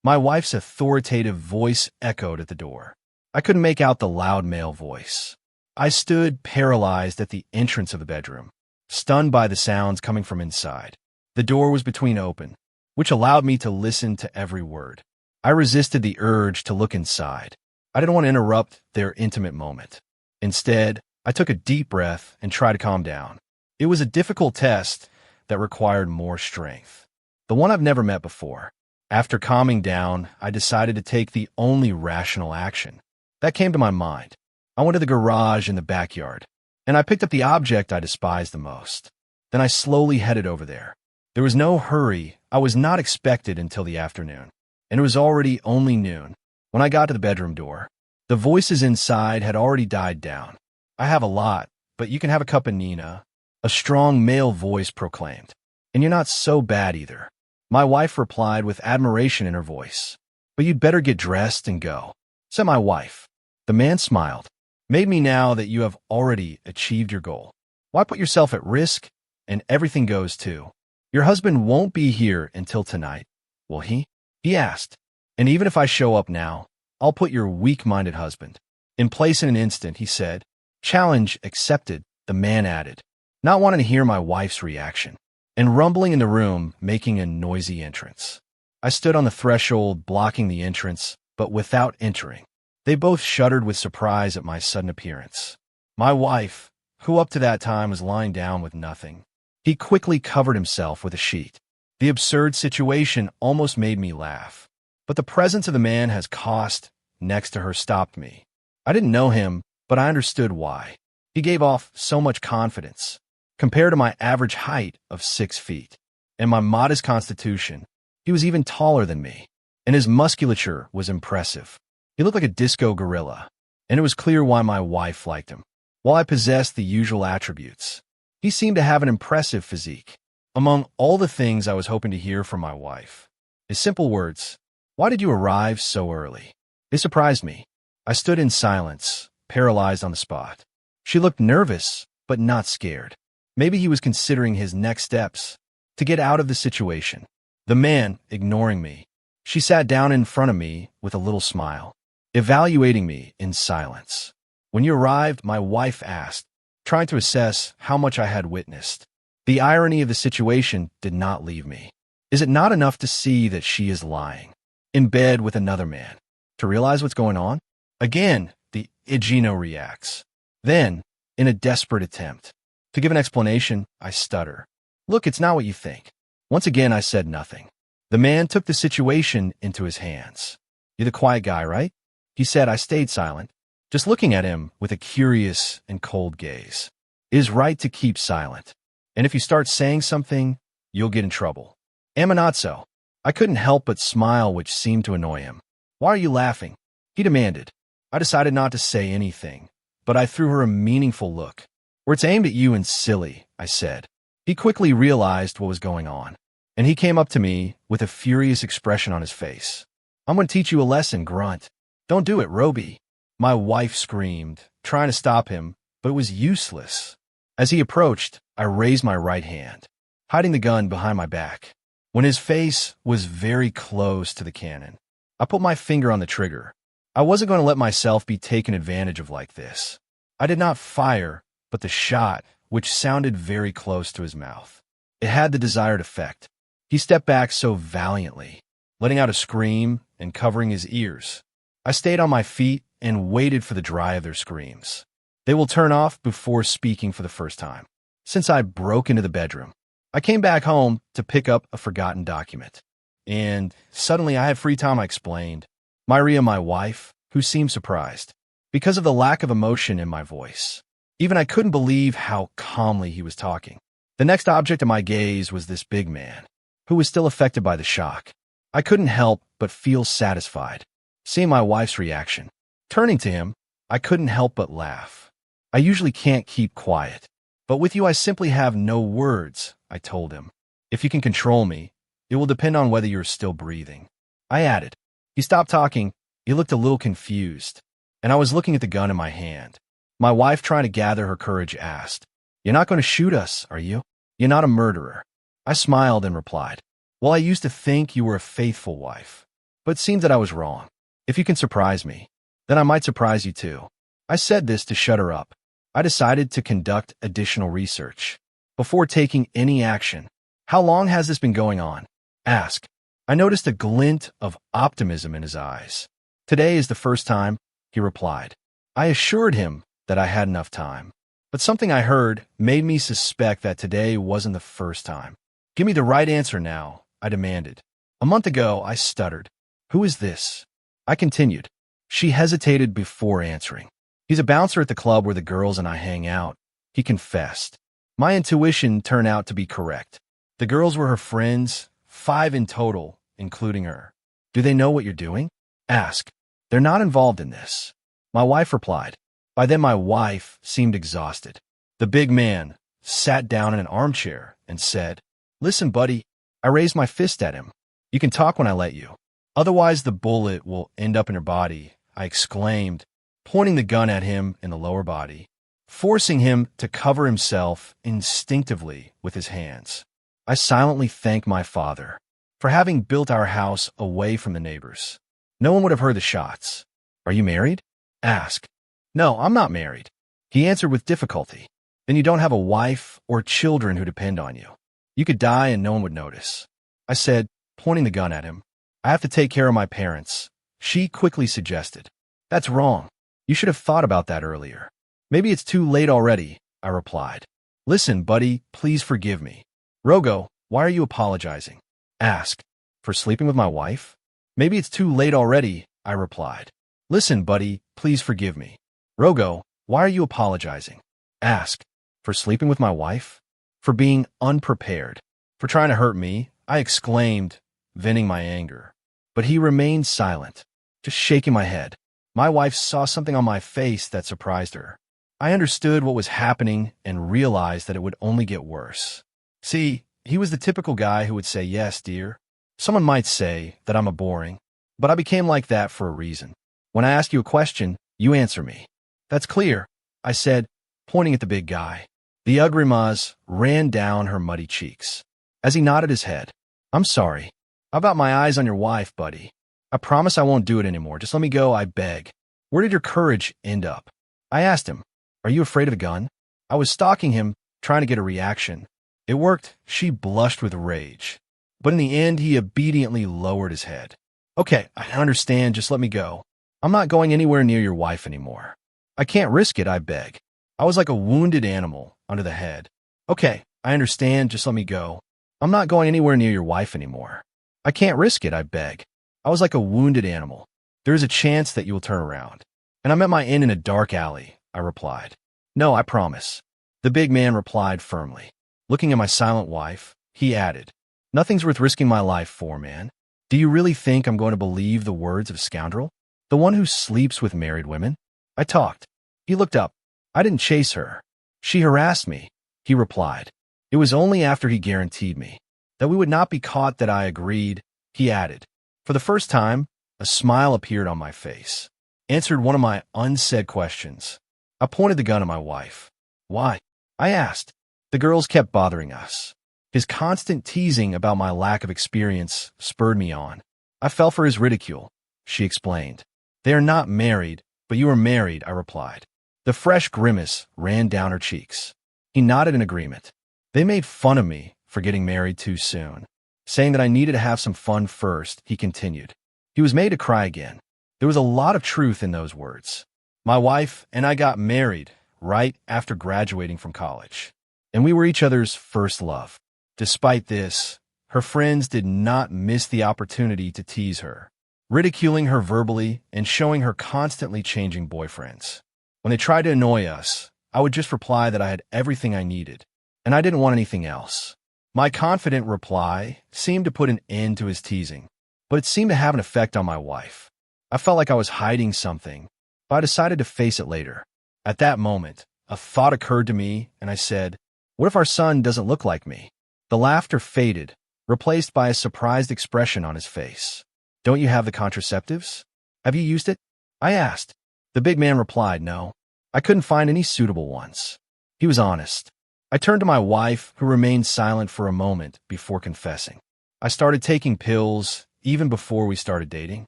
My wife's authoritative voice echoed at the door. I couldn't make out the loud male voice. I stood paralyzed at the entrance of the bedroom, stunned by the sounds coming from inside. The door was between open, which allowed me to listen to every word. I resisted the urge to look inside. I didn't want to interrupt their intimate moment. Instead, I took a deep breath and tried to calm down. It was a difficult test that required more strength, the one I've never met before. After calming down, I decided to take the only rational action that came to my mind. I went to the garage in the backyard, and I picked up the object I despised the most. Then I slowly headed over there. There was no hurry. I was not expected until the afternoon, and it was already only noon. When I got to the bedroom door, the voices inside had already died down. "I have a lot, but you can have a cup of Nina," a strong male voice proclaimed. "And you're not so bad either." My wife replied with admiration in her voice. "But you'd better get dressed and go," said my wife. The man smiled. "Made me now that you have already achieved your goal. Why put yourself at risk? And everything goes too. Your husband won't be here until tonight, will he?" he asked. "And even if I show up now, I'll put your weak-minded husband in place in an instant," he said. "Challenge accepted," the man added, not wanting to hear my wife's reaction, and rumbling in the room, making a noisy entrance. I stood on the threshold, blocking the entrance, but without entering. They both shuddered with surprise at my sudden appearance. My wife, who up to that time was lying down with nothing, he quickly covered himself with a sheet. The absurd situation almost made me laugh, but the presence of the man has cost next to her stopped me. I didn't know him, but I understood why. He gave off so much confidence, compared to my average height of 6 feet, and my modest constitution. He was even taller than me, and his musculature was impressive. He looked like a disco gorilla, and it was clear why my wife liked him. While I possessed the usual attributes, he seemed to have an impressive physique. Among all the things I was hoping to hear from my wife, his simple words, "Why did you arrive so early?" They surprised me. I stood in silence, paralyzed on the spot. She looked nervous, but not scared. Maybe he was considering his next steps to get out of the situation. The man, ignoring me, she sat down in front of me with a little smile, evaluating me in silence. "When you arrived," my wife asked, trying to assess how much I had witnessed. The irony of the situation did not leave me. Is it not enough to see that she is lying, in bed with another man, to realize what's going on? Again, the Igino reacts. Then, in a desperate attempt to give an explanation, I stutter. "Look, it's not what you think." Once again, I said nothing. The man took the situation into his hands. "You're the quiet guy, right?" he said. I stayed silent, just looking at him with a curious and cold gaze. It is right to keep silent, and if you start saying something, you'll get in trouble. Am I not so? I couldn't help but smile, which seemed to annoy him. "Why are you laughing?" he demanded. I decided not to say anything, but I threw her a meaningful look. "Where it's aimed at you and silly," I said. He quickly realized what was going on, and he came up to me with a furious expression on his face. "I'm going to teach you a lesson, grunt." "Don't do it, Roby," my wife screamed, trying to stop him, but it was useless. As he approached, I raised my right hand, hiding the gun behind my back. When his face was very close to the cannon, I put my finger on the trigger. I wasn't going to let myself be taken advantage of like this. I did not fire, but the shot, which sounded very close to his mouth, it had the desired effect. He stepped back so valiantly, letting out a scream and covering his ears. I stayed on my feet and waited for the dry of their screams. They will turn off before speaking for the first time. Since I broke into the bedroom, I came back home to pick up a forgotten document. And suddenly I had free time, I explained. Myria, my wife, who seemed surprised because of the lack of emotion in my voice. Even I couldn't believe how calmly he was talking. The next object of my gaze was this big man, who was still affected by the shock. I couldn't help but feel satisfied, seeing my wife's reaction. Turning to him, I couldn't help but laugh. I usually can't keep quiet, but with you I simply have no words, I told him. If you can control me, it will depend on whether you're still breathing. I added. He stopped talking. He looked a little confused, and I was looking at the gun in my hand. My wife, trying to gather her courage, asked, "You're not going to shoot us, are you? You're not a murderer." I smiled and replied, "Well, I used to think you were a faithful wife, but it seemed that I was wrong. If you can surprise me, then I might surprise you too. I said this to shut her up. I decided to conduct additional research before taking any action. How long has this been going on? Ask. I noticed a glint of optimism in his eyes. Today is the first time, he replied. I assured him that I had enough time, but something I heard made me suspect that today wasn't the first time. Give me the right answer now, I demanded. A month ago, I stuttered. Who is this? I continued. She hesitated before answering. He's a bouncer at the club where the girls and I hang out, he confessed. My intuition turned out to be correct. The girls were her friends, 5 in total, including her. Do they know what you're doing? Ask. They're not involved in this. My wife replied. By then my wife seemed exhausted. The big man sat down in an armchair and said, Listen, buddy. I raised my fist at him. You can talk when I let you. Otherwise the bullet will end up in your body, I exclaimed, pointing the gun at him in the lower body, forcing him to cover himself instinctively with his hands. I silently thanked my father for having built our house away from the neighbors. No one would have heard the shots. Are you married? Asked. No, I'm not married. He answered with difficulty. Then you don't have a wife or children who depend on you. You could die and no one would notice. I said, pointing the gun at him. I have to take care of my parents. She quickly suggested. That's wrong. You should have thought about that earlier. Maybe it's too late already, I replied. Listen, buddy, please forgive me. Rogo, why are you apologizing? Asked. For sleeping with my wife? Maybe it's too late already, I replied. Listen, buddy, please forgive me. Rogo, why are you apologizing? Asked. For sleeping with my wife? For being unprepared. For trying to hurt me, I exclaimed, venting my anger. But he remained silent, just shaking my head. My wife saw something on my face that surprised her. I understood what was happening and realized that it would only get worse. See, he was the typical guy who would say, yes, dear. Someone might say that I'm a boring, but I became like that for a reason. When I ask you a question, you answer me. That's clear, I said, pointing at the big guy. The ugrimas ran down her muddy cheeks. As he nodded his head, I'm sorry. How about my eyes on your wife, buddy? I promise I won't do it anymore. Just let me go, I beg. Where did your courage end up? I asked him, Are you afraid of a gun? I was stalking him, trying to get a reaction. It worked. She blushed with rage. But in the end, he obediently lowered his head. Okay, I understand. Just let me go. I'm not going anywhere near your wife anymore. I can't risk it, I beg. I was like a wounded animal under the head. Okay, I understand. Just let me go. I'm not going anywhere near your wife anymore. I can't risk it, I beg. I was like a wounded animal. There is a chance that you will turn around. And I met my end in a dark alley, I replied. No, I promise. The big man replied firmly. Looking at my silent wife, he added, Nothing's worth risking my life for, man. Do you really think I'm going to believe the words of a scoundrel? The one who sleeps with married women? I talked. He looked up. I didn't chase her. She harassed me, he replied. It was only after he guaranteed me that we would not be caught that I agreed, he added. For the first time, a smile appeared on my face. Answered one of my unsaid questions. I pointed the gun at my wife. Why? I asked. The girls kept bothering us. His constant teasing about my lack of experience spurred me on. I fell for his ridicule, she explained. They are not married, but you are married, I replied. The fresh grimace ran down her cheeks. He nodded in agreement. They made fun of me for getting married too soon. Saying that I needed to have some fun first, he continued. He was made to cry again. There was a lot of truth in those words. My wife and I got married right after graduating from college, and we were each other's first love. Despite this, her friends did not miss the opportunity to tease her, ridiculing her verbally and showing her constantly changing boyfriends. When they tried to annoy us, I would just reply that I had everything I needed, and I didn't want anything else. My confident reply seemed to put an end to his teasing, but it seemed to have an effect on my wife. I felt like I was hiding something, but I decided to face it later. At that moment, a thought occurred to me, and I said, What if our son doesn't look like me? The laughter faded, replaced by a surprised expression on his face. Don't you have the contraceptives? Have you used it? I asked. The big man replied, No. I couldn't find any suitable ones. He was honest. I turned to my wife, who remained silent for a moment before confessing. I started taking pills, even before we started dating.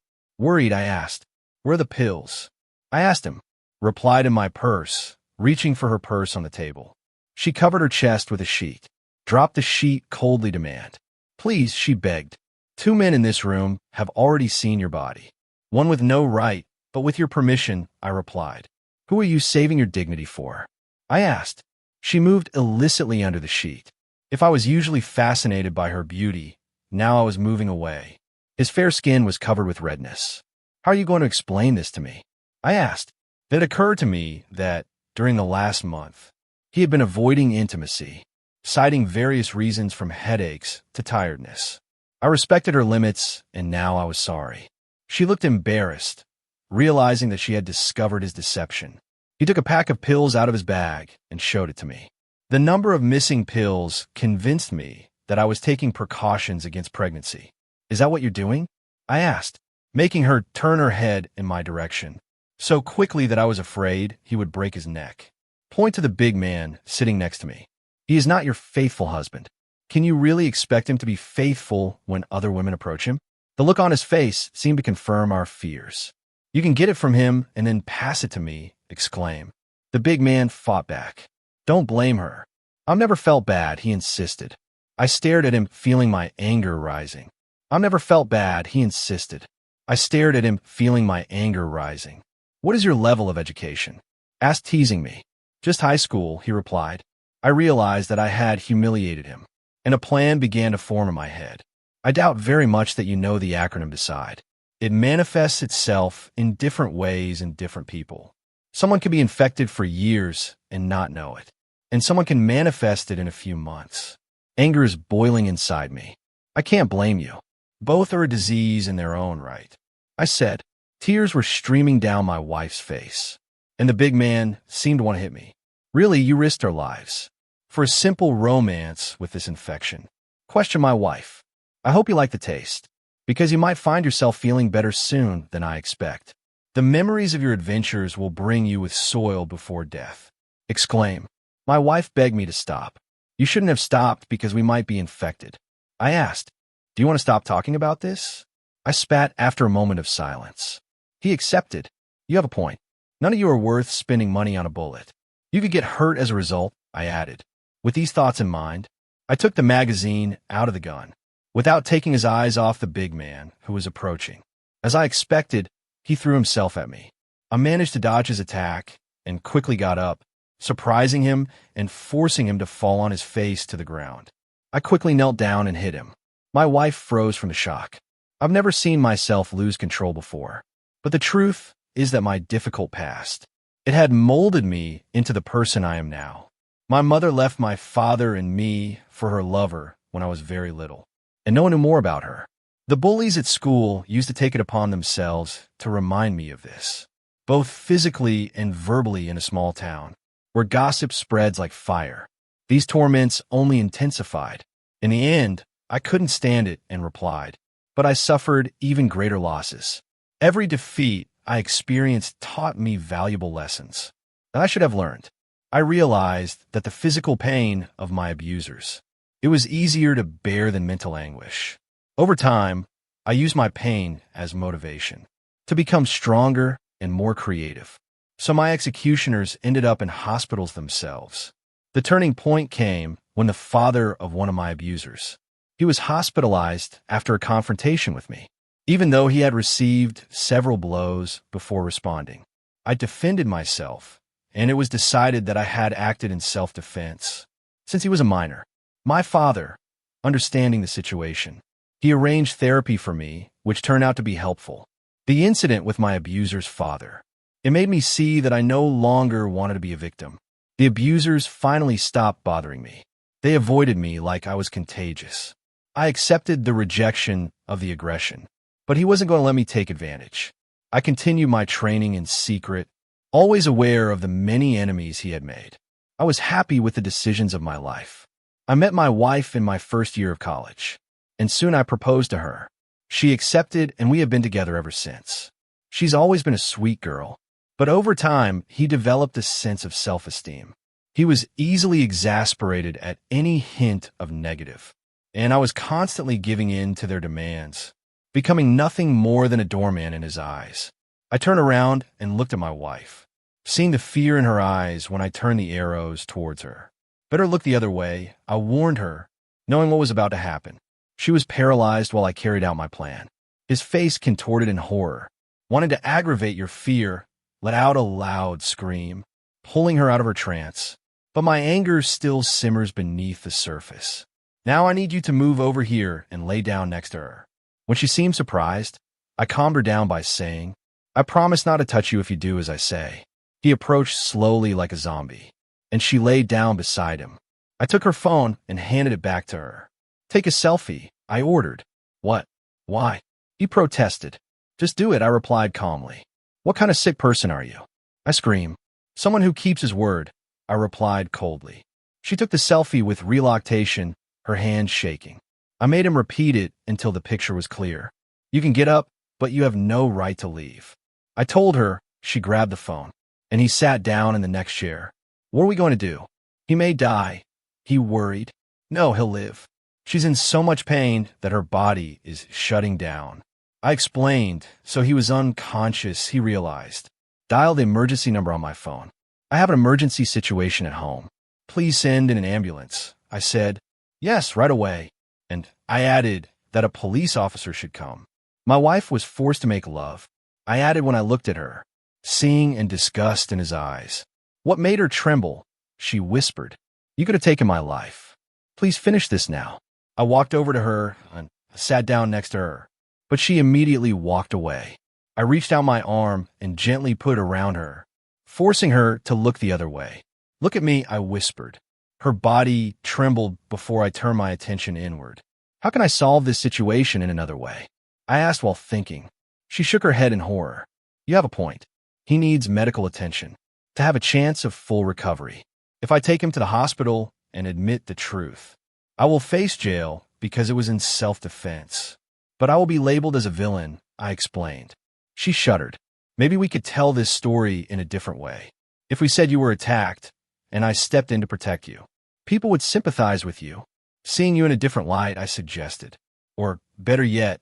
Worried, I asked, "Where are the pills?" I asked him, replied in my purse, reaching for her purse on the table. She covered her chest with a sheet, dropped the sheet coldly to demand. "Please," she begged. "Two men in this room have already seen your body. One with no right, but with your permission," I replied. "Who are you saving your dignity for?" I asked. She moved illicitly under the sheet. If I was usually fascinated by her beauty, now I was moving away. His fair skin was covered with redness. "How are you going to explain this to me?" I asked. It occurred to me that, during the last month, he had been avoiding intimacy, citing various reasons from headaches to tiredness. I respected her limits, and now I was sorry. She looked embarrassed, realizing that she had discovered his deception. He took a pack of pills out of his bag and showed it to me. The number of missing pills convinced me that I was taking precautions against pregnancy. "Is that what you're doing?" I asked, making her turn her head in my direction, so quickly that I was afraid he would break his neck. Point to the big man sitting next to me. "He is not your faithful husband. Can you really expect him to be faithful when other women approach him?" The look on his face seemed to confirm our fears. "You can get it from him and then pass it to me," exclaimed. The big man fought back. "Don't blame her. I've never felt bad," he insisted. I stared at him, feeling my anger rising. "I've never felt bad," he insisted. I stared at him, feeling my anger rising. "What is your level of education?" Asked, teasing me. "Just high school," he replied. I realized that I had humiliated him, and a plan began to form in my head. "I doubt very much that you know the acronym DECIDE. It manifests itself in different ways in different people. Someone can be infected for years and not know it, and someone can manifest it in a few months." Anger is boiling inside me. "I can't blame you. Both are a disease in their own right," I said. Tears were streaming down my wife's face, and the big man seemed to want to hit me. "Really, you risked our lives for a simple romance with this infection?" Questioned my wife. "I hope you like the taste, because you might find yourself feeling better soon than I expect. The memories of your adventures will bring you with soil before death." Exclaim. My wife begged me to stop. "You shouldn't have stopped because we might be infected." I asked, "Do you want to stop talking about this?" I spat after a moment of silence. He accepted. "You have a point. None of you are worth spending money on a bullet. You could get hurt as a result," I added. With these thoughts in mind, I took the magazine out of the gun, without taking his eyes off the big man who was approaching. As I expected, he threw himself at me. I managed to dodge his attack and quickly got up, surprising him and forcing him to fall on his face to the ground. I quickly knelt down and hit him. My wife froze from the shock. I've never seen myself lose control before, but the truth is that my difficult past, it had molded me into the person I am now. My mother left my father and me for her lover when I was very little, and no one knew more about her. The bullies at school used to take it upon themselves to remind me of this, both physically and verbally in a small town, where gossip spreads like fire. These torments only intensified. In the end, I couldn't stand it and replied, but I suffered even greater losses. Every defeat I experienced taught me valuable lessons that I should have learned. I realized that the physical pain of my abusers, it was easier to bear than mental anguish. Over time, I used my pain as motivation to become stronger and more creative. So my executioners ended up in hospitals themselves. The turning point came when the father of one of my abusers, he was hospitalized after a confrontation with me, even though he had received several blows before responding. I defended myself, and it was decided that I had acted in self-defense. Since he was a minor, my father, understanding the situation, he arranged therapy for me, which turned out to be helpful. The incident with my abuser's father, it made me see that I no longer wanted to be a victim. The abusers finally stopped bothering me. They avoided me like I was contagious. I accepted the rejection of the aggression, but he wasn't going to let me take advantage. I continued my training in secret, always aware of the many enemies he had made. I was happy with the decisions of my life. I met my wife in my first year of college, and soon I proposed to her. She accepted, and we have been together ever since. She's always been a sweet girl, but over time, he developed a sense of self-esteem. He was easily exasperated at any hint of negative, and I was constantly giving in to their demands. becoming nothing more than a doorman in his eyes. I turned around and looked at my wife, seeing the fear in her eyes when I turned the arrows towards her. Better look the other way, I warned her, knowing what was about to happen. She was paralyzed while I carried out my plan. His face contorted in horror. Wanting to aggravate your fear, let out a loud scream, pulling her out of her trance. But my anger still simmers beneath the surface. Now I need you to move over here and lay down next to her. When she seemed surprised, I calmed her down by saying, I promise not to touch you if you do as I say. He approached slowly like a zombie, and she laid down beside him. I took her phone and handed it back to her. Take a selfie, I ordered. What? Why? He protested. Just do it, I replied calmly. What kind of sick person are you? I screamed. Someone who keeps his word, I replied coldly. She took the selfie with reluctation, her hands shaking. I made him repeat it until the picture was clear. You can get up, but you have no right to leave. I told her. She grabbed the phone, and he sat down in the next chair. What are we going to do? He may die. He worried. No, he'll live. She's in so much pain that her body is shutting down. I explained, so he was unconscious, he realized. Dial the emergency number on my phone. I have an emergency situation at home. Please send in an ambulance. I said, yes, right away. And I added that a police officer should come. My wife was forced to make love. I added when I looked at her, seeing and disgust in his eyes. What made her tremble? She whispered, you could have taken my life. Please finish this now. I walked over to her and sat down next to her, but she immediately walked away. I reached out my arm and gently put it around her, forcing her to look the other way. Look at me, I whispered. Her body trembled before I turned my attention inward. How can I solve this situation in another way? I asked while thinking. She shook her head in horror. You have a point. He needs medical attention to have a chance of full recovery. If I take him to the hospital and admit the truth, I will face jail because it was in self-defense. But I will be labeled as a villain, I explained. She shuddered. Maybe we could tell this story in a different way. If we said you were attacked and I stepped in to protect you, people would sympathize with you. Seeing you in a different light, I suggested. Or, better yet,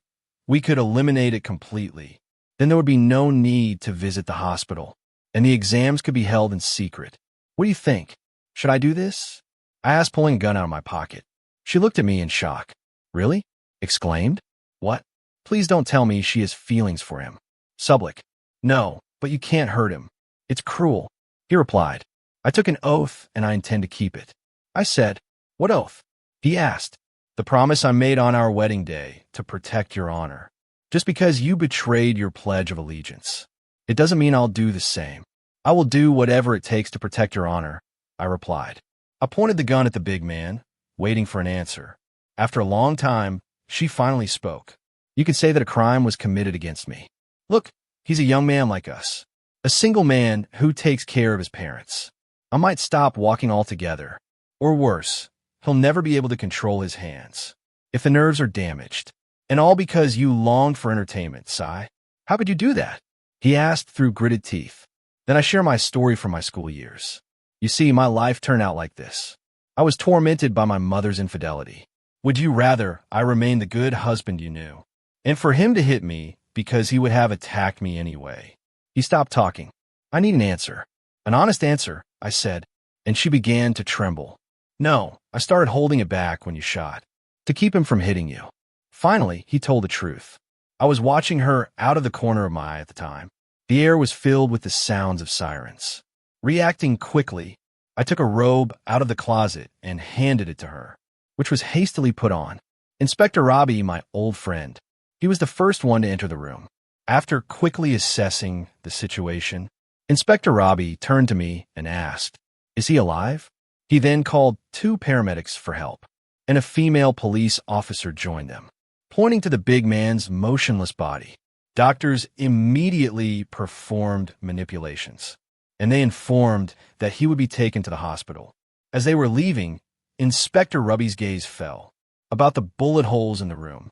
we could eliminate it completely. Then there would be no need to visit the hospital, and the exams could be held in secret. What do you think? Should I do this? I asked, pulling a gun out of my pocket. She looked at me in shock. Really? Exclaimed. What? Please don't tell me she has feelings for him. Sublick. No, but you can't hurt him. It's cruel. He replied. I took an oath, and I intend to keep it. I said, what oath? He asked. The promise I made on our wedding day to protect your honor. Just because you betrayed your pledge of allegiance, it doesn't mean I'll do the same. I will do whatever it takes to protect your honor, I replied. I pointed the gun at the big man, waiting for an answer. After a long time, she finally spoke. You could say that a crime was committed against me. Look, he's a young man like us. A single man who takes care of his parents. I might stop walking altogether. Or worse, he'll never be able to control his hands if the nerves are damaged. And all because you longed for entertainment, Sai. How could you do that? He asked through gritted teeth. Then I share my story from my school years. You see, my life turned out like this. I was tormented by my mother's infidelity. Would you rather I remain the good husband you knew, and for him to hit me because he would have attacked me anyway? He stopped talking. I need an answer. An honest answer, I said, and she began to tremble. No, I started holding it back when you shot, to keep him from hitting you. Finally, he told the truth. I was watching her out of the corner of my eye at the time. The air was filled with the sounds of sirens. Reacting quickly, I took a robe out of the closet and handed it to her, which was hastily put on. Inspector Robbie, my old friend, he was the first one to enter the room. After quickly assessing the situation, Inspector Robbie turned to me and asked, "Is he alive?" He then called 2 paramedics for help, and a female police officer joined them. Pointing to the big man's motionless body, doctors immediately performed manipulations, and they informed that he would be taken to the hospital. As they were leaving, Inspector Robbie's gaze fell about the bullet holes in the room.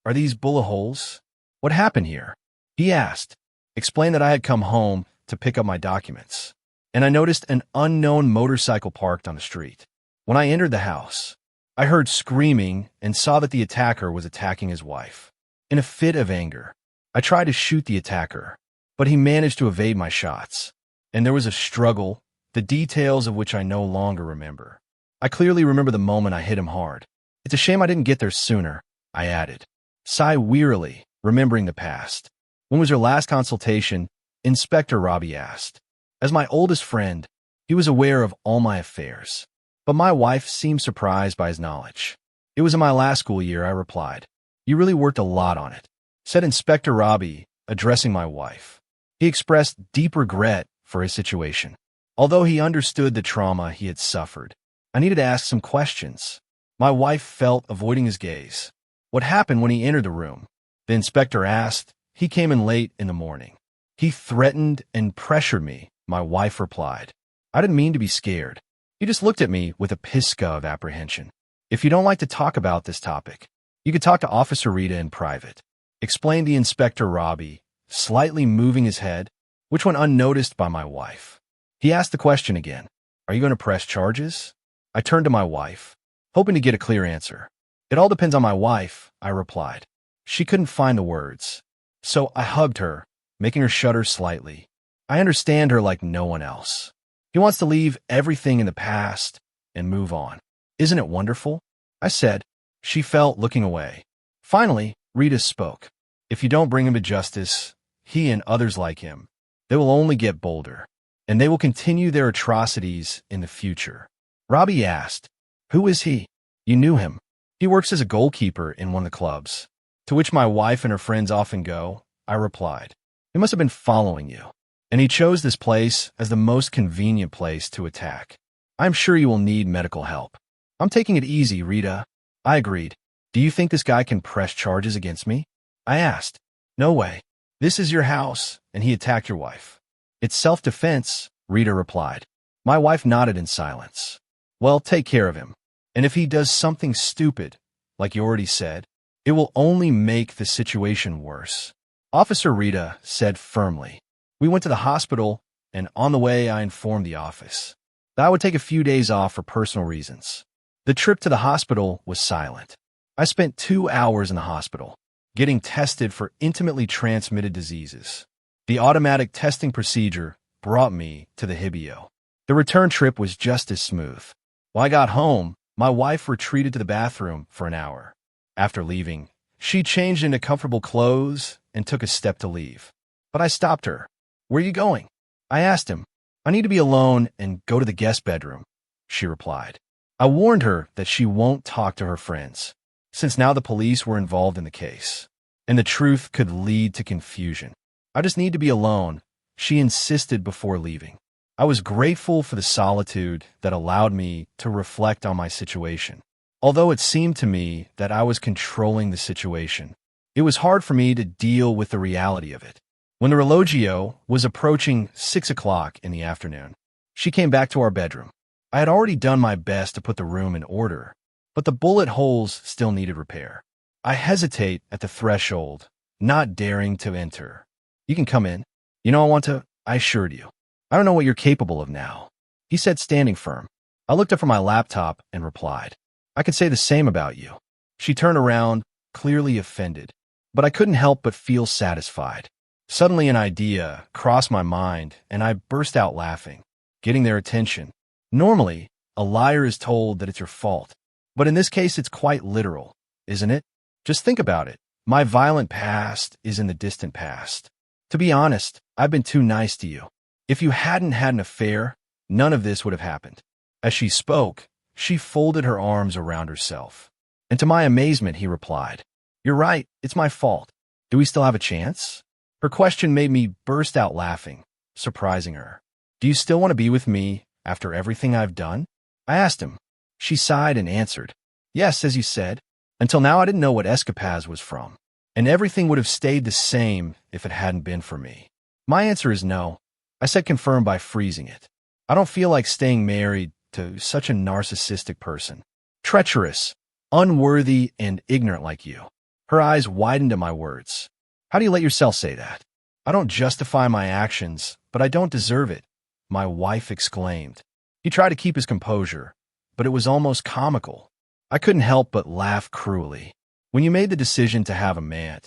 Are these bullet holes? What happened here? He asked. Explained that I had come home to pick up my documents, and I noticed an unknown motorcycle parked on the street. When I entered the house, I heard screaming and saw that the attacker was attacking his wife. In a fit of anger, I tried to shoot the attacker, but he managed to evade my shots. And there was a struggle, the details of which I no longer remember. I clearly remember the moment I hit him hard. It's a shame I didn't get there sooner, I added. Sigh wearily, remembering the past. When was your last consultation? Inspector Robbie asked. As my oldest friend, he was aware of all my affairs. But my wife seemed surprised by his knowledge. It was in my last school year, I replied. You really worked a lot on it, said Inspector Robbie, addressing my wife. He expressed deep regret for his situation. Although he understood the trauma he had suffered, I needed to ask some questions. My wife felt avoiding his gaze. What happened when he entered the room? The inspector asked. He came in late in the morning. He threatened and pressured me, my wife replied. I didn't mean to be scared. He just looked at me with a pisca of apprehension. If you don't like to talk about this topic, you could talk to Officer Rita in private, explained the Inspector Robbie, slightly moving his head, which went unnoticed by my wife. He asked the question again. Are you going to press charges? I turned to my wife, hoping to get a clear answer. It all depends on my wife, I replied. She couldn't find the words, so I hugged her, making her shudder slightly. I understand her like no one else. He wants to leave everything in the past and move on. Isn't it wonderful? I said. She felt looking away. Finally, Rita spoke. If you don't bring him to justice, he and others like him, they will only get bolder, and they will continue their atrocities in the future. Robbie asked, Who is he? You knew him. He works as a goalkeeper in one of the clubs, to which my wife and her friends often go, I replied. He must have been following you, and he chose this place as the most convenient place to attack. I'm sure you will need medical help. I'm taking it easy, Rita. I agreed. Do you think this guy can press charges against me? I asked. No way. This is your house, and he attacked your wife. It's self-defense, Rita replied. My wife nodded in silence. Well, take care of him. And if he does something stupid, like you already said, it will only make the situation worse. Officer Rita said firmly. We went to the hospital, and on the way I informed the office that I would take a few days off for personal reasons. The trip to the hospital was silent. I spent 2 hours in the hospital, getting tested for intimately transmitted diseases. The automatic testing procedure brought me to the Hibio. The return trip was just as smooth. When I got home, my wife retreated to the bathroom for an hour. After leaving, she changed into comfortable clothes and took a step to leave. But I stopped her. Where are you going? I asked him. I need to be alone and go to the guest bedroom, she replied. I warned her that she won't talk to her friends, since now the police were involved in the case, and the truth could lead to confusion. I just need to be alone, she insisted before leaving. I was grateful for the solitude that allowed me to reflect on my situation. Although it seemed to me that I was controlling the situation, it was hard for me to deal with the reality of it. When the relogio was approaching 6 o'clock in the afternoon, she came back to our bedroom. I had already done my best to put the room in order, but the bullet holes still needed repair. I hesitate at the threshold, not daring to enter. You can come in. You know I want to, I assured you. I don't know what you're capable of now, he said, standing firm. I looked up from my laptop and replied, I could say the same about you. She turned around, clearly offended, but I couldn't help but feel satisfied. Suddenly an idea crossed my mind, and I burst out laughing, getting their attention. Normally, a liar is told that it's your fault, but in this case it's quite literal, isn't it? Just think about it. My violent past is in the distant past. To be honest, I've been too nice to you. If you hadn't had an affair, none of this would have happened. As she spoke, she folded her arms around herself. And to my amazement, he replied, You're right, it's my fault. Do we still have a chance? Her question made me burst out laughing, surprising her. Do you still want to be with me after everything I've done? I asked him. She sighed and answered, Yes, as you said. Until now I didn't know what escapades was from, and everything would have stayed the same if it hadn't been for me. My answer is no, I said, confirmed by freezing it. I don't feel like staying married to such a narcissistic person. Treacherous, unworthy, and ignorant like you. Her eyes widened at my words. How do you let yourself say that? I don't justify my actions, but I don't deserve it, my wife exclaimed. He tried to keep his composure, but it was almost comical. I couldn't help but laugh cruelly. When you made the decision to have a man,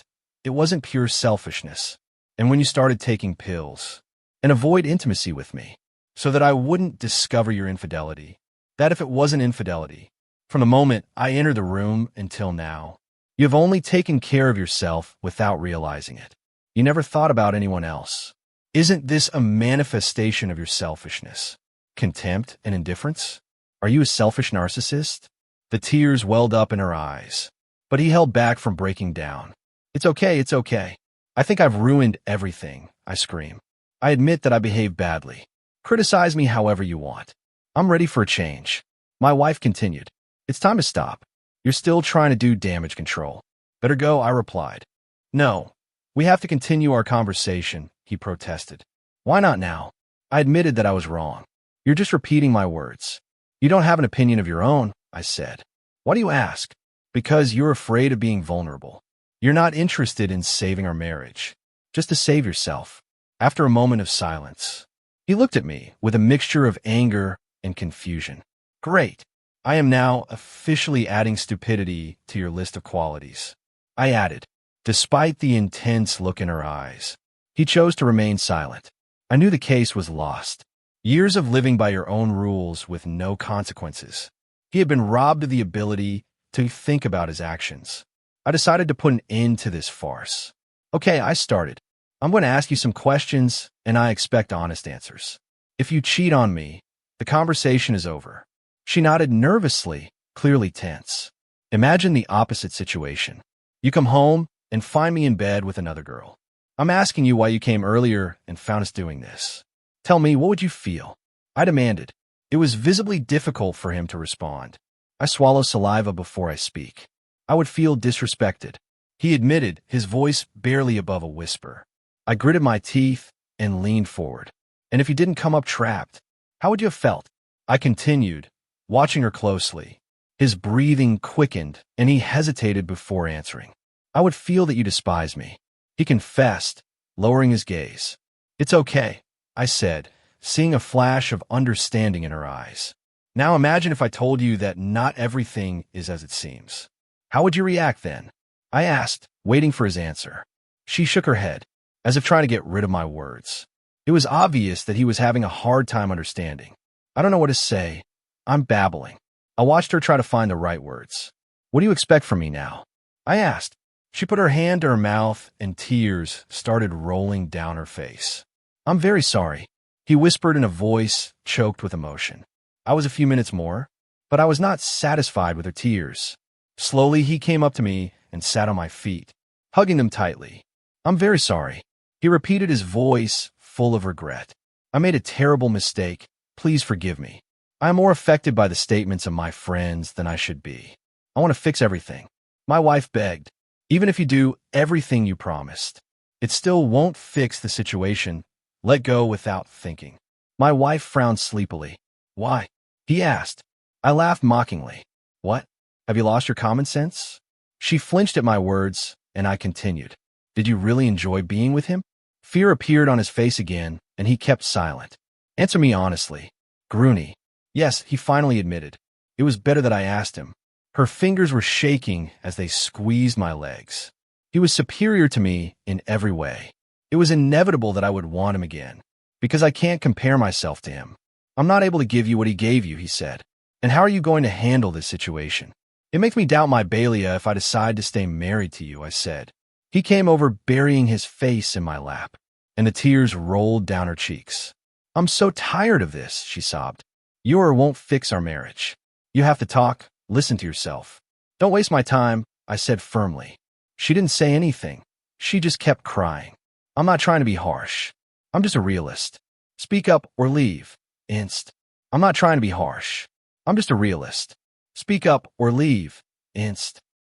it wasn't pure selfishness. And when you started taking pills and avoid intimacy with me so that I wouldn't discover your infidelity, that if it wasn't infidelity, from the moment I entered the room until now, you have only taken care of yourself without realizing it. You never thought about anyone else. Isn't this a manifestation of your selfishness, contempt, and indifference? Are you a selfish narcissist? The tears welled up in her eyes, but he held back from breaking down. It's okay, it's okay. I think I've ruined everything, I scream. I admit that I behaved badly. Criticize me however you want. I'm ready for a change. My wife continued. It's time to stop. You're still trying to do damage control. Better go, I replied. No, we have to continue our conversation, he protested. Why not now? I admitted that I was wrong. You're just repeating my words. You don't have an opinion of your own, I said. Why do you ask? Because you're afraid of being vulnerable. You're not interested in saving our marriage, just to save yourself. After a moment of silence, he looked at me with a mixture of anger and confusion. Great. I am now officially adding stupidity to your list of qualities. I added, despite the intense look in her eyes. He chose to remain silent. I knew the case was lost. Years of living by your own rules with no consequences. He had been robbed of the ability to think about his actions. I decided to put an end to this farce. Okay, I started. I'm going to ask you some questions, and I expect honest answers. If you cheat on me, the conversation is over. She nodded nervously, clearly tense. Imagine the opposite situation. You come home and find me in bed with another girl. I'm asking you why you came earlier and found us doing this. Tell me, what would you feel? I demanded. It was visibly difficult for him to respond. I swallow saliva before I speak. I would feel disrespected. He admitted, his voice barely above a whisper. I gritted my teeth and leaned forward. And if you didn't come up trapped, how would you have felt? I continued, watching her closely. His breathing quickened, and he hesitated before answering. I would feel that you despise me. He confessed, lowering his gaze. It's okay, I said, seeing a flash of understanding in her eyes. Now imagine if I told you that not everything is as it seems. How would you react then? I asked, waiting for his answer. She shook her head, as if trying to get rid of my words. It was obvious that he was having a hard time understanding. I don't know what to say. I'm babbling. I watched her try to find the right words. What do you expect from me now? I asked. She put her hand to her mouth, and tears started rolling down her face. I'm very sorry, he whispered in a voice choked with emotion. I was a few minutes more, but I was not satisfied with her tears. Slowly, he came up to me and sat on my feet, hugging them tightly. I'm very sorry, he repeated, his voice full of regret. I made a terrible mistake. Please forgive me. I am more affected by the statements of my friends than I should be. I want to fix everything. My wife begged. Even if you do everything you promised, it still won't fix the situation. Let go without thinking. My wife frowned sleepily. Why? He asked. I laughed mockingly. What? Have you lost your common sense? She flinched at my words, and I continued. Did you really enjoy being with him? Fear appeared on his face again, and he kept silent. Answer me honestly. Groony. Yes, he finally admitted. It was better that I asked him. Her fingers were shaking as they squeezed my legs. He was superior to me in every way. It was inevitable that I would want him again, because I can't compare myself to him. I'm not able to give you what he gave you, he said. And how are you going to handle this situation? It makes me doubt my Balia if I decide to stay married to you, I said. He came over, burying his face in my lap, and the tears rolled down her cheeks. I'm so tired of this, she sobbed. You won't fix our marriage. You have to talk, listen to yourself. Don't waste my time, I said firmly. She didn't say anything. She just kept crying. I'm not trying to be harsh. I'm just a realist. Speak up or leave. I'm not trying to be harsh. I'm just a realist. Speak up or leave.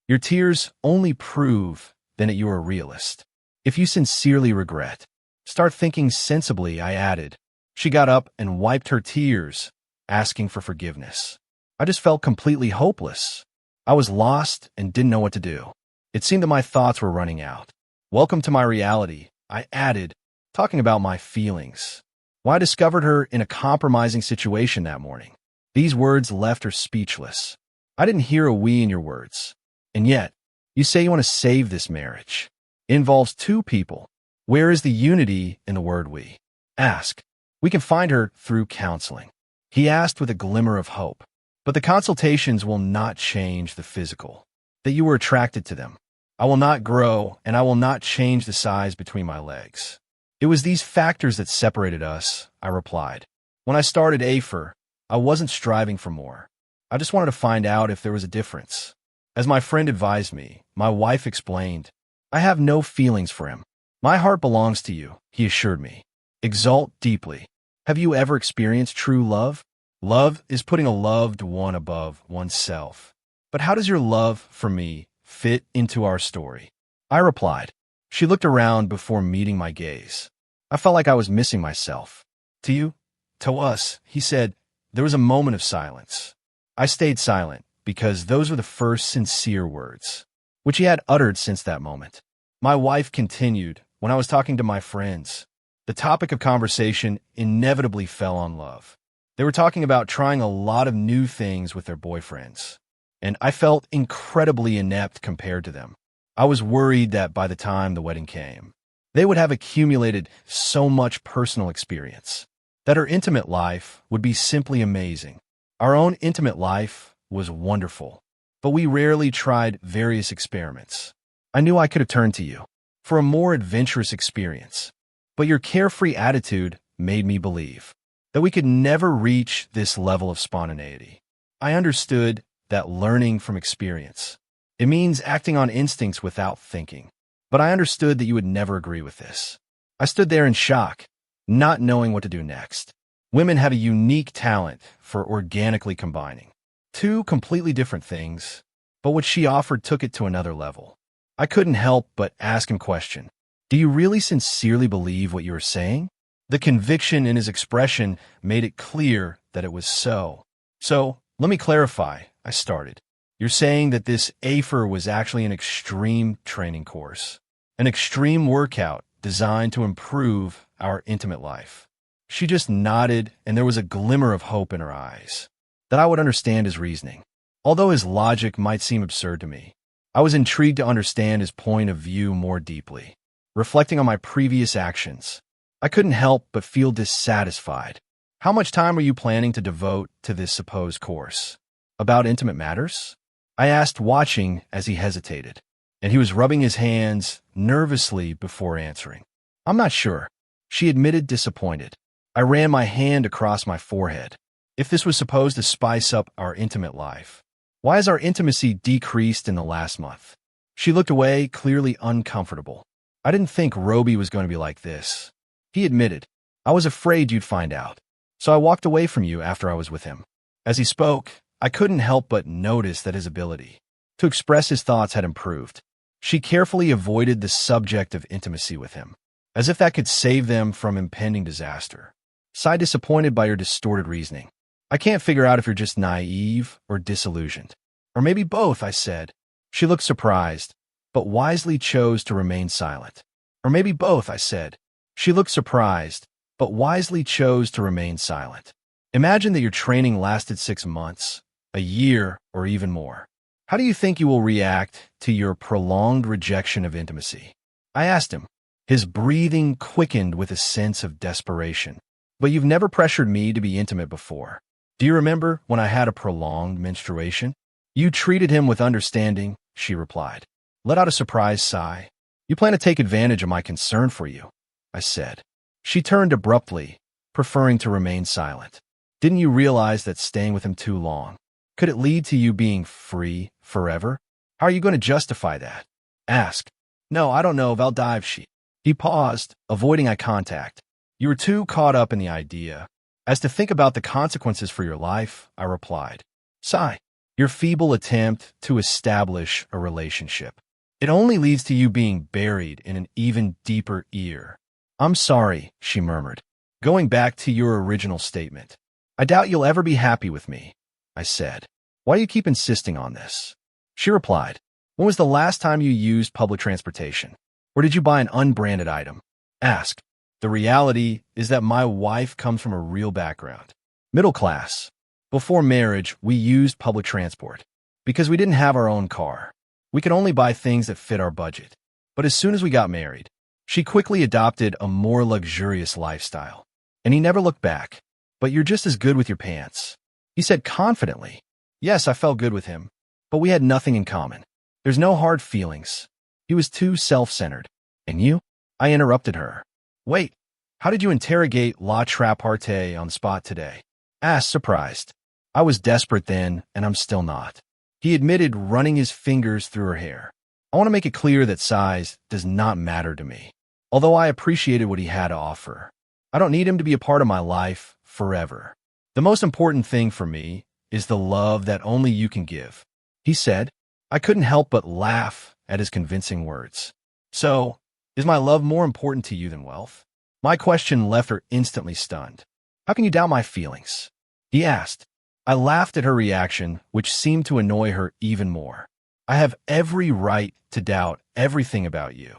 Your tears only prove then that you're a realist. If you sincerely regret, start thinking sensibly, I added. She got up and wiped her tears, asking for forgiveness. I just felt completely hopeless. I was lost and didn't know what to do. It seemed that my thoughts were running out. Welcome to my reality, I added, talking about my feelings. Why I discovered her in a compromising situation that morning. These words left her speechless. I didn't hear a we in your words. And yet, you say you want to save this marriage. It involves two people. Where is the unity in the word we? Ask. We can find her through counseling. He asked with a glimmer of hope. But the consultations will not change the physical. That you were attracted to them. I will not grow, and I will not change the size between my legs. It was these factors that separated us, I replied. When I started AFER, I wasn't striving for more. I just wanted to find out if there was a difference. As my friend advised me, my wife explained, I have no feelings for him. My heart belongs to you, he assured me. Exalt deeply. Have you ever experienced true love? Love is putting a loved one above oneself. But how does your love for me fit into our story? I replied. She looked around before meeting my gaze. I felt like I was missing myself. To you? To us, he said. There was a moment of silence. I stayed silent because those were the first sincere words, which he had uttered since that moment. My wife continued, when I was talking to my friends. The topic of conversation inevitably fell on love. They were talking about trying a lot of new things with their boyfriends, and I felt incredibly inept compared to them. I was worried that by the time the wedding came, they would have accumulated so much personal experience, that our intimate life would be simply amazing. Our own intimate life was wonderful, but we rarely tried various experiments. I knew I could have turned to you for a more adventurous experience, but your carefree attitude made me believe that we could never reach this level of spontaneity. I understood that learning from experience, it means acting on instincts without thinking. But I understood that you would never agree with this. I stood there in shock, not knowing what to do next. Women have a unique talent for organically combining two completely different things, but what she offered took it to another level. I couldn't help but ask him a question. Do you really sincerely believe what you were saying? The conviction in his expression made it clear that it was so. So, let me clarify, I started. You're saying that this AFER was actually an extreme training course, an extreme workout designed to improve our intimate life. She just nodded, and there was a glimmer of hope in her eyes, that I would understand his reasoning. Although his logic might seem absurd to me, I was intrigued to understand his point of view more deeply. Reflecting on my previous actions, I couldn't help but feel dissatisfied. How much time were you planning to devote to this supposed course? About intimate matters? I asked, watching as he hesitated, and he was rubbing his hands nervously before answering. I'm not sure, she admitted, disappointed. I ran my hand across my forehead. If this was supposed to spice up our intimate life, why has our intimacy decreased in the last month? She looked away, clearly uncomfortable. I didn't think Roby was going to be like this. He admitted, I was afraid you'd find out, so I walked away from you after I was with him. As he spoke, I couldn't help but notice that his ability to express his thoughts had improved. She carefully avoided the subject of intimacy with him, as if that could save them from impending disaster. Sigh, disappointed by your distorted reasoning. I can't figure out if you're just naive or disillusioned. Or maybe both, I said. She looked surprised, but wisely chose to remain silent. Or maybe both, I said. She looked surprised, but wisely chose to remain silent. Imagine that your training lasted 6 months, a year, or even more. How do you think you will react to your prolonged rejection of intimacy? I asked him. His breathing quickened with a sense of desperation. But you've never pressured me to be intimate before. Do you remember when I had a prolonged menstruation? You treated him with understanding, she replied. Let out a surprised sigh. You plan to take advantage of my concern for you, I said. She turned abruptly, preferring to remain silent. Didn't you realize that staying with him too long, could it lead to you being free forever? How are you going to justify that? Ask. No, I don't know, Valdive, she. He paused, avoiding eye contact. You were too caught up in the idea as to think about the consequences for your life, I replied. Sigh. Your feeble attempt to establish a relationship. It only leads to you being buried in an even deeper ear. I'm sorry, she murmured. Going back to your original statement. I doubt you'll ever be happy with me, I said. Why do you keep insisting on this? She replied. When was the last time you used public transportation? Or did you buy an unbranded item? Ask. The reality is that my wife comes from a real background. Middle class. Before marriage, we used public transport. Because we didn't have our own car, we could only buy things that fit our budget. But as soon as we got married, she quickly adopted a more luxurious lifestyle. And he never looked back. But you're just as good with your pants, he said confidently. Yes, I felt good with him, but we had nothing in common. There's no hard feelings. He was too self-centered. And you? I interrupted her. Wait, how did you interrogate La Trapparte on the spot today? Asked, surprised. I was desperate then, and I'm still not. He admitted, running his fingers through her hair. I want to make it clear that size does not matter to me. Although I appreciated what he had to offer, I don't need him to be a part of my life forever. The most important thing for me is the love that only you can give, he said. I couldn't help but laugh at his convincing words. So, is my love more important to you than wealth? My question left her instantly stunned. How can you doubt my feelings? He asked. I laughed at her reaction, which seemed to annoy her even more. I have every right to doubt everything about you.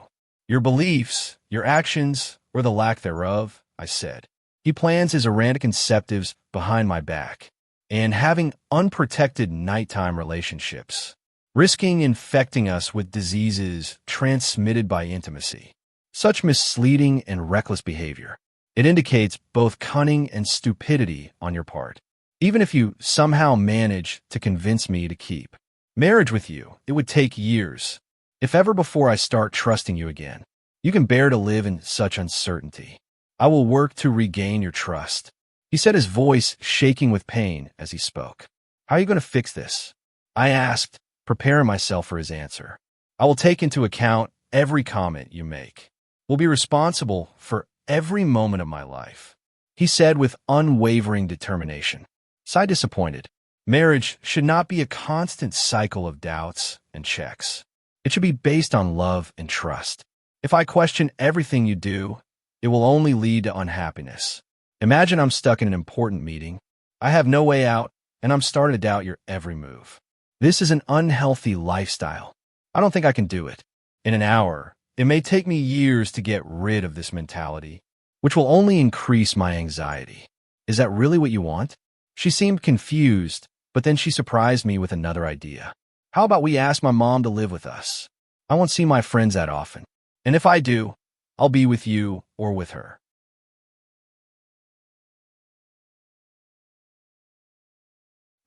Your beliefs, your actions, or the lack thereof, I said. He plans his erratic conceptives behind my back, and having unprotected nighttime relationships, risking infecting us with diseases transmitted by intimacy. Such misleading and reckless behavior. It indicates both cunning and stupidity on your part. Even if you somehow manage to convince me to keep marriage with you, it would take years, if ever, before I start trusting you again. You can bear to live in such uncertainty. I will work to regain your trust, he said, his voice shaking with pain as he spoke. How are you going to fix this? I asked, preparing myself for his answer. I will take into account every comment you make. We'll be responsible for every moment of my life, he said with unwavering determination. Sigh, disappointed. Marriage should not be a constant cycle of doubts and checks. It should be based on love and trust. If I question everything you do, it will only lead to unhappiness. Imagine I'm stuck in an important meeting. I have no way out, and I'm starting to doubt your every move. This is an unhealthy lifestyle. I don't think I can do it. In an hour, it may take me years to get rid of this mentality, which will only increase my anxiety. Is that really what you want? She seemed confused, but then she surprised me with another idea. How about we ask my mom to live with us? I won't see my friends that often. And if I do, I'll be with you or with her.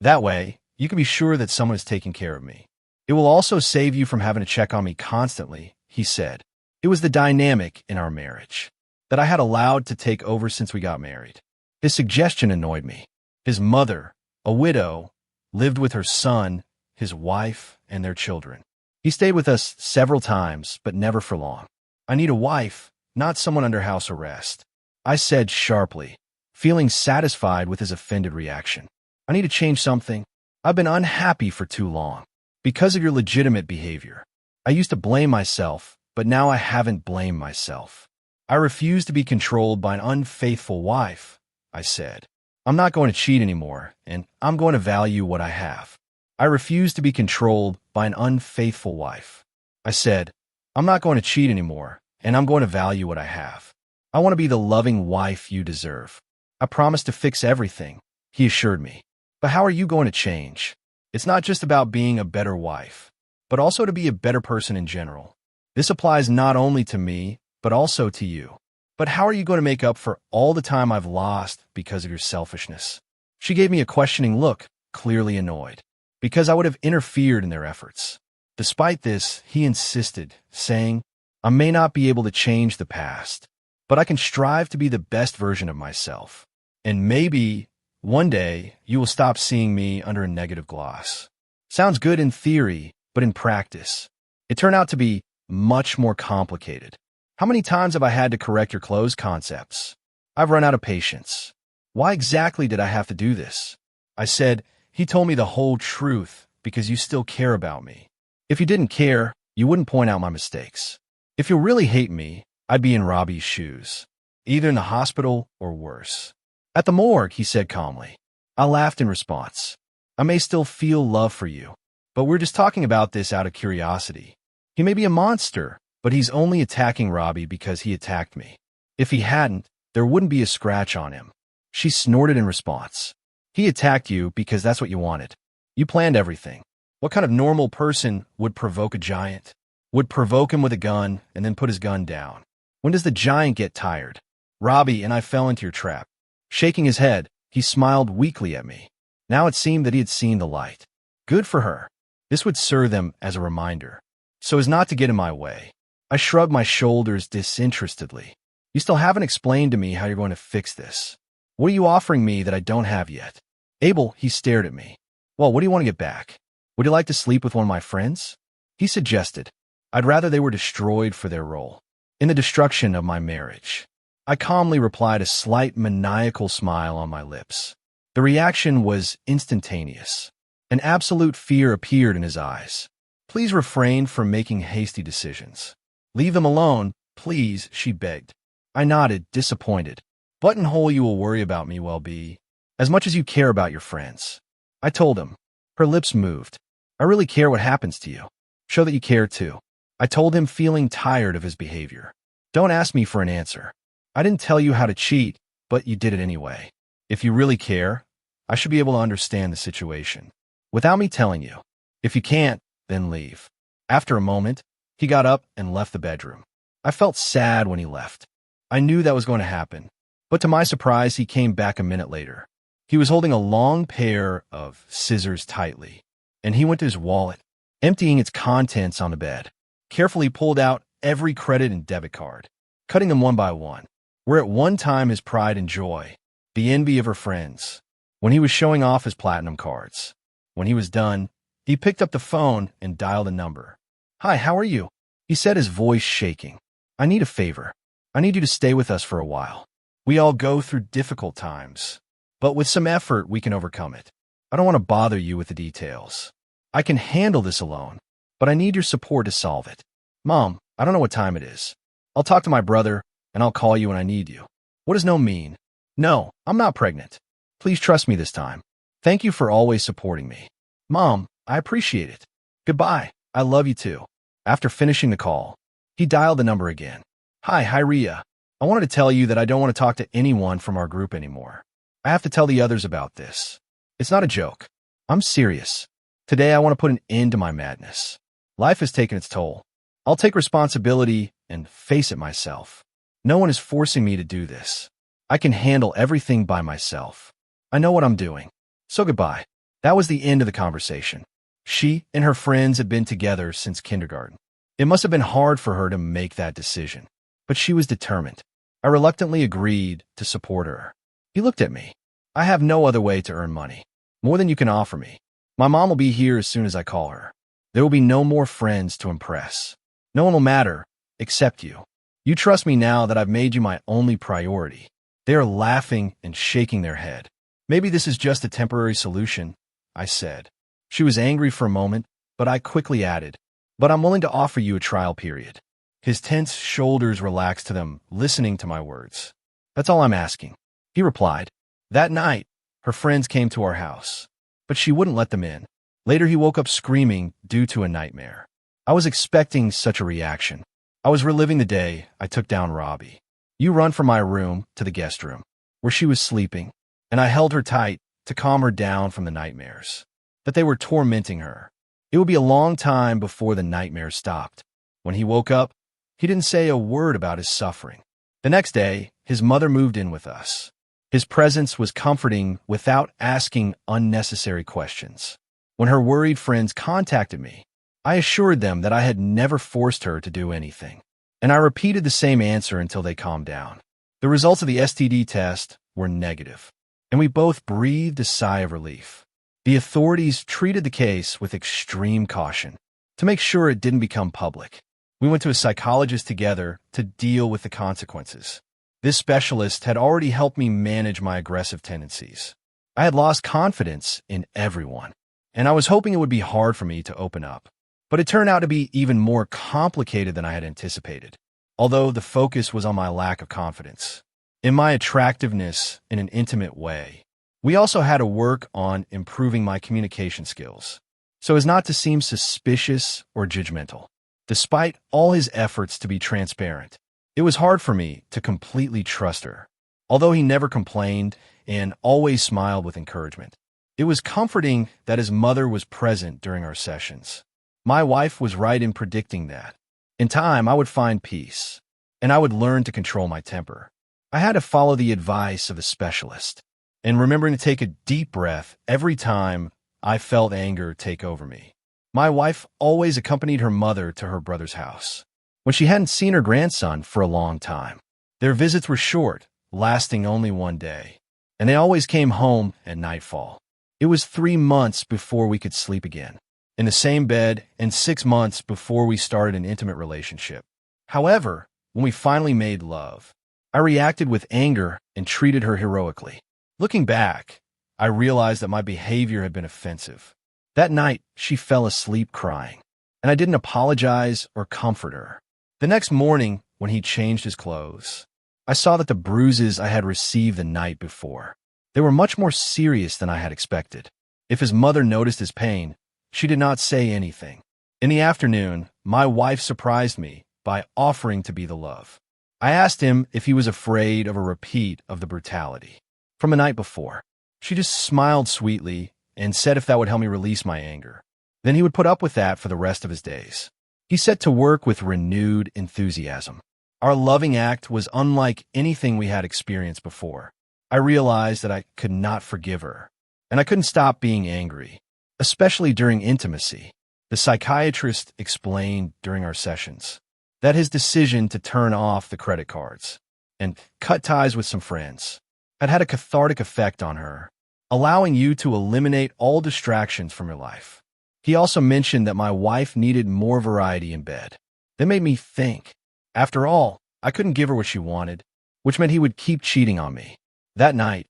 That way, you can be sure that someone is taking care of me. It will also save you from having to check on me constantly, he said. It was the dynamic in our marriage that I had allowed to take over since we got married. His suggestion annoyed me. His mother, a widow, lived with her son, his wife, and their children. He stayed with us several times, but never for long. I need a wife, not someone under house arrest, I said sharply, feeling satisfied with his offended reaction. I need to change something. I've been unhappy for too long. Because of your legitimate behavior. I used to blame myself, but now I haven't blamed myself. I refuse to be controlled by an unfaithful wife, I said. I'm not going to cheat anymore, and I'm going to value what I have. I refuse to be controlled by an unfaithful wife. I said, I'm not going to cheat anymore, and I'm going to value what I have. I want to be the loving wife you deserve. I promise to fix everything, he assured me. But how are you going to change? It's not just about being a better wife, but also to be a better person in general. This applies not only to me, but also to you. But how are you going to make up for all the time I've lost because of your selfishness? She gave me a questioning look, clearly annoyed, because I would have interfered in their efforts. Despite this, he insisted, saying, I may not be able to change the past, but I can strive to be the best version of myself. And maybe one day you will stop seeing me under a negative gloss. Sounds good in theory, but in practice, it turned out to be much more complicated. How many times have I had to correct your clothes concepts? I've run out of patience. Why exactly did I have to do this? I said, he told me the whole truth because you still care about me. If you didn't care, you wouldn't point out my mistakes. If you really hate me, I'd be in Robbie's shoes, either in the hospital or worse. At the morgue, he said calmly. I laughed in response. I may still feel love for you, but we're just talking about this out of curiosity. He may be a monster, but he's only attacking Robbie because he attacked me. If he hadn't, there wouldn't be a scratch on him. She snorted in response. He attacked you because that's what you wanted. You planned everything. What kind of normal person would provoke a giant? Would provoke him with a gun and then put his gun down? When does the giant get tired? Robbie and I fell into your trap. Shaking his head, he smiled weakly at me. Now it seemed that he had seen the light. Good for her. This would serve them as a reminder, so as not to get in my way. I shrugged my shoulders disinterestedly. You still haven't explained to me how you're going to fix this. What are you offering me that I don't have yet? Abel, he stared at me. Well, what do you want to get back? Would you like to sleep with one of my friends? He suggested. I'd rather they were destroyed for their role in the destruction of my marriage. I calmly replied, a slight maniacal smile on my lips. The reaction was instantaneous. An absolute fear appeared in his eyes. Please refrain from making hasty decisions. Leave them alone, please, she begged. I nodded, disappointed. Buttonhole, you will worry about me, well-be, as much as you care about your friends. I told him. Her lips moved. I really care what happens to you. Show that you care too. I told him, feeling tired of his behavior. Don't ask me for an answer. I didn't tell you how to cheat, but you did it anyway. If you really care, I should be able to understand the situation without me telling you. If you can't, then leave. After a moment, he got up and left the bedroom. I felt sad when he left. I knew that was going to happen, but to my surprise, he came back a minute later. He was holding a long pair of scissors tightly, and he went to his wallet, emptying its contents on the bed, carefully pulled out every credit and debit card, cutting them one by one. Were at one time his pride and joy, the envy of her friends, when he was showing off his platinum cards. When he was done, he picked up the phone and dialed a number. Hi, how are you? He said, his voice shaking. I need a favor. I need you to stay with us for a while. We all go through difficult times, but with some effort, we can overcome it. I don't want to bother you with the details. I can handle this alone, but I need your support to solve it. Mom, I don't know what time it is. I'll talk to my brother, and I'll call you when I need you. What does no mean? No, I'm not pregnant. Please trust me this time. Thank you for always supporting me. Mom, I appreciate it. Goodbye. I love you too. After finishing the call, he dialed the number again. Hi, Ria. I wanted to tell you that I don't want to talk to anyone from our group anymore. I have to tell the others about this. It's not a joke. I'm serious. Today I want to put an end to my madness. Life has taken its toll. I'll take responsibility and face it myself. No one is forcing me to do this. I can handle everything by myself. I know what I'm doing. So goodbye. That was the end of the conversation. She and her friends had been together since kindergarten. It must have been hard for her to make that decision, but she was determined. I reluctantly agreed to support her. He looked at me. I have no other way to earn money, more than you can offer me. My mom will be here as soon as I call her. There will be no more friends to impress. No one will matter except you. You trust me now that I've made you my only priority. They are laughing and shaking their head. Maybe this is just a temporary solution, I said. She was angry for a moment, but I quickly added, but I'm willing to offer you a trial period. His tense shoulders relaxed to them, listening to my words. That's all I'm asking. He replied. That night, her friends came to our house, but she wouldn't let them in. Later, he woke up screaming due to a nightmare. I was expecting such a reaction. I was reliving the day I took down Robbie. You run from my room to the guest room, where she was sleeping, and I held her tight to calm her down from the nightmares, that they were tormenting her. It would be a long time before the nightmare stopped. When he woke up, he didn't say a word about his suffering. The next day, his mother moved in with us. His presence was comforting without asking unnecessary questions. When her worried friends contacted me, I assured them that I had never forced her to do anything, and I repeated the same answer until they calmed down. The results of the STD test were negative, and we both breathed a sigh of relief. The authorities treated the case with extreme caution to make sure it didn't become public. We went to a psychologist together to deal with the consequences. This specialist had already helped me manage my aggressive tendencies. I had lost confidence in everyone, and I was hoping it would be hard for me to open up. But it turned out to be even more complicated than I had anticipated, although the focus was on my lack of confidence, in my attractiveness in an intimate way. We also had to work on improving my communication skills, so as not to seem suspicious or judgmental. Despite all his efforts to be transparent, it was hard for me to completely trust her. although he never complained and always smiled with encouragement. It was comforting that his mother was present during our sessions. My wife was right in predicting that. In time, I would find peace, and I would learn to control my temper. I had to follow the advice of a specialist, and remembering to take a deep breath every time I felt anger take over me. My wife always accompanied her mother to her brother's house when she hadn't seen her grandson for a long time. Their visits were short, lasting only one day, and they always came home at nightfall. It was 3 months before we could sleep again, in the same bed, and 6 months before we started an intimate relationship. However, when we finally made love, I reacted with anger and treated her heroically. Looking back, I realized that my behavior had been offensive. That night, she fell asleep crying, and I didn't apologize or comfort her. The next morning, when he changed his clothes, I saw that the bruises I had received the night before, they were much more serious than I had expected. If his mother noticed his pain, she did not say anything. In the afternoon, my wife surprised me by offering to be the love. I asked him if he was afraid of a repeat of the brutality from the night before. She just smiled sweetly and said if that would help me release my anger, then he would put up with that for the rest of his days. He set to work with renewed enthusiasm. Our loving act was unlike anything we had experienced before. I realized that I could not forgive her, and I couldn't stop being angry, especially during intimacy. The psychiatrist explained during our sessions that his decision to turn off the credit cards and cut ties with some friends had a cathartic effect on her, allowing you to eliminate all distractions from your life. He also mentioned that my wife needed more variety in bed. That made me think. After all, I couldn't give her what she wanted, which meant he would keep cheating on me. That night,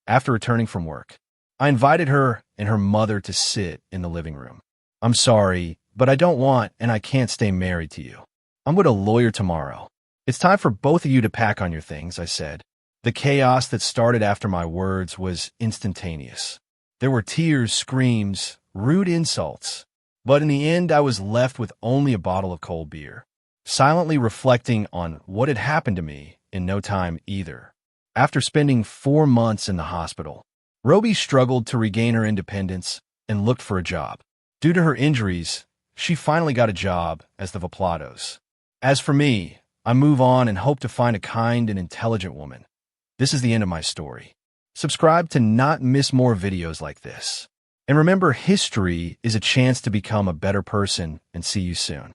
after returning from work, I invited her and her mother to sit in the living room. I'm sorry, but I don't want and I can't stay married to you. I'm with a lawyer tomorrow. It's time for both of you to pack on your things, I said. The chaos that started after my words was instantaneous. There were tears, screams, rude insults, but in the end I was left with only a bottle of cold beer, silently reflecting on what had happened to me in no time either. After spending 4 months in the hospital, Roby struggled to regain her independence and looked for a job. Due to her injuries, she finally got a job as the Vaplados. As for me, I move on and hope to find a kind and intelligent woman. This is the end of my story. Subscribe to not miss more videos like this. And remember, history is a chance to become a better person, and see you soon.